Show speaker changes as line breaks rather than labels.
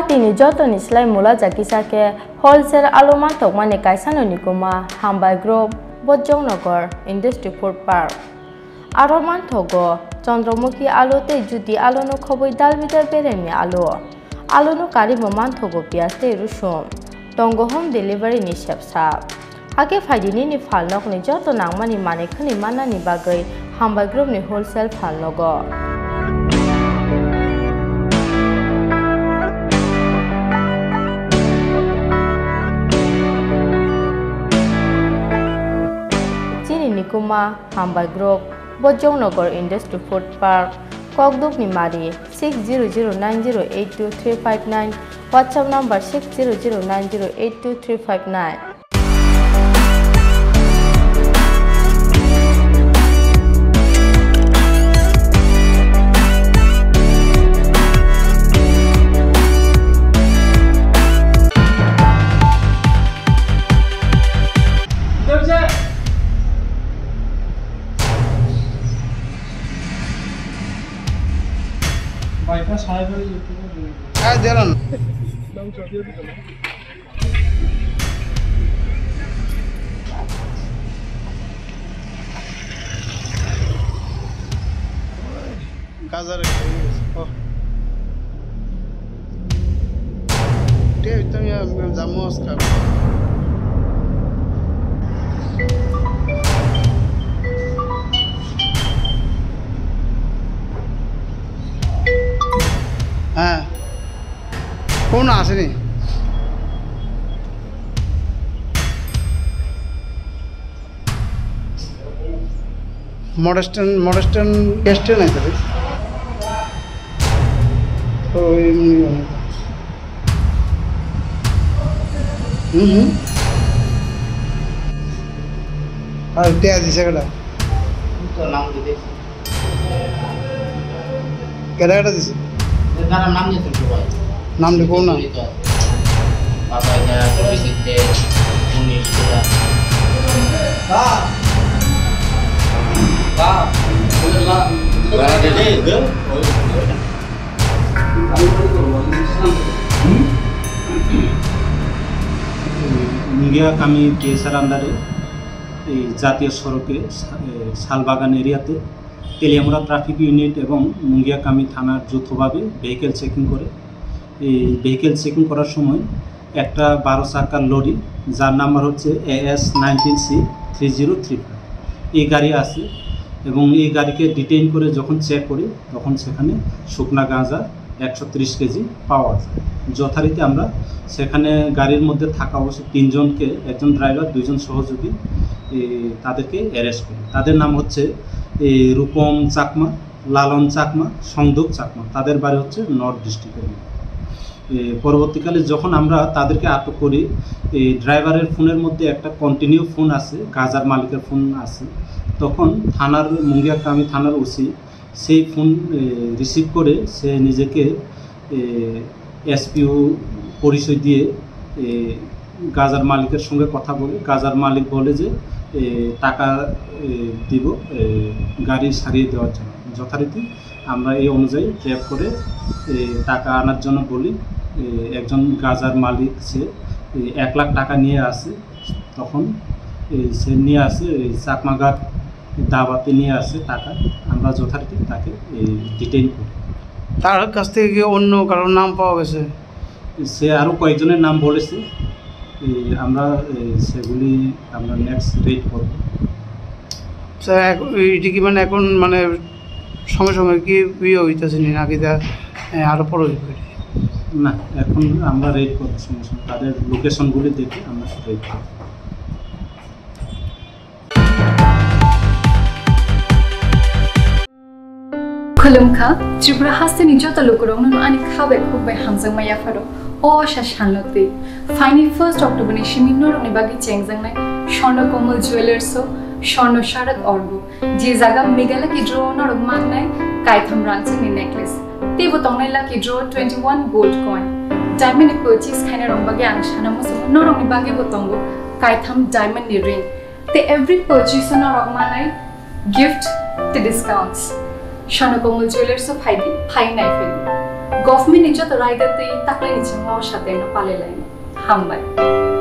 Guwahati ni joto ni slai mula jakisake wholesale aloma tokmani kaisano ni kuma Hambai Group Bojongnagar Industry Food Park. Aroman thogo Chandramukhi alu te juti alu no khoboi dalbidar beremi alu no kari moman thogo pias te rusum tongo home delivery ni shepsap ake faidini ni falnok ni joto nangmani mane khani mana ni bagai Hambai Group ni wholesale falnogo. Nikuma Hambai Group Bojongnagar Industry Food Park Kokduk ni Mari 6009082359 WhatsApp number 6009082359.
Jalan. Gazar. Oh. Dia itu ya menjamus kan. कौन आसनी मॉडस्टन guest नहीं थे तो क्या दिसे कड़ा
नाम दे
क्या दिसे
नाम नहीं सुन भाई
नाम लिखो ना
papanya presiden Indonesia
মুঙ্গিয়া কামি পিএসআর আন্ডারে এই জাতীয় সড়কে শালবাগান এরিয়াতে তেলিয়ামুড়া ট্রাফিক ইউনিট এবং মুঙ্গিয়া কামি থানার যৌথভাবে ভেহিকেল চেকিং করে এই ভেহিকেল চেকিং করার সময় একটা 12 চাকার লরি যার নাম্বার হচ্ছে AS19C3035 এই গাড়ি আছে এবং এই গাড়িকে ডিটেইন করে যখন চেক করি তখন সেখানে শুকনা গাঁজা 130 কেজি পাওয়া যায়। যথারীতি আমরা সেখানে গাড়ির মধ্যে থাকা অবশ্যই 3 জনকে, একজন ড্রাইভার, 2 জন সহযোগী, তাদেরকে অ্যারেস্ট করি। তাদের নাম হচ্ছে রূপম চাকমা, লালন চাকমা, সংদুক চাকমা। তাদের বাড়ি হচ্ছে নর্থ ডিস্ট্রিক্টের। পরবর্তীকালে যখন আমরা তাদেরকে আটক করি, এই ড্রাইভারের ফোনের মধ্যে একটা কন্টিনিউ ফোন আছে, গাজার মালিকের ফোন আছে, তখন থানার মুঙ্গিয়া কামি থানার ওসি সেই ফোন রিসিভ করে সে নিজেকে এসপিও পরিচয় দিয়ে গাজার মালিকের সঙ্গে কথা বলে। গাজার মালিক বলে যে টাকা দিব গাড়ি সারিয়ে দেওয়ার জন্য। যথারীতি আমরা এই অনুযায়ী ট্র্যাপ করে টাকা আনার জন্য বলি। একজন গাজার মালিক সে 1 লাখ টাকা নিয়ে আসে, তখন সে নিয়ে আসে চাকমাঘাট দাবাতে নিয়ে আসে টাকা। আমরা যথারীতি তাকে ডিটেইন করি।
তার কাছ থেকে কি অন্য কারোর নাম পাওয়া গেছে?
সে আরও কয়েকজনের নাম বলেছে, আমরা সেগুলি আমরা নেক্সট রেড করব।
স্যার এটি কি মানে এখন মানে সঙ্গে সঙ্গে কি ইয়ে হইতেছে নাকি আরও পরে
না, এখন আমরা রেড করব সঙ্গে সঙ্গে, তাদের লোকেশনগুলি দেখে আমরা রেড করব।
खुलुमखा त्रिपुरा हास्तेनि जत लोकरंनो आनि खाबे खुबबाय हामजों माया फारो अशा शानलते फाइनि 1 अक्टोबर नि सिमिनो रनि बागि चेंगजंनाय स्वर्ण कोमल ज्वेलर्स स्वर्ण शारद अर्ग जे जागा मेगाला कि ड्र नरक मांगनाय कायथम रांचनि नेकलेस तेबो तंगनाय लाकी ड्र 21 गोल्ड कॉइन डायमंड परचेज खाने रंग बागि आं सानामो नरंनि बागि बतंगो कायथम डायमंड नि रिंग ते एवरी परचेज नरक मांगनाय गिफ्ट ते discounts Shana Komal Jewelers of Heidi, High Knife. Government निजत रायदाते ताकले निचंग साथे न पाले लाइन हामबाय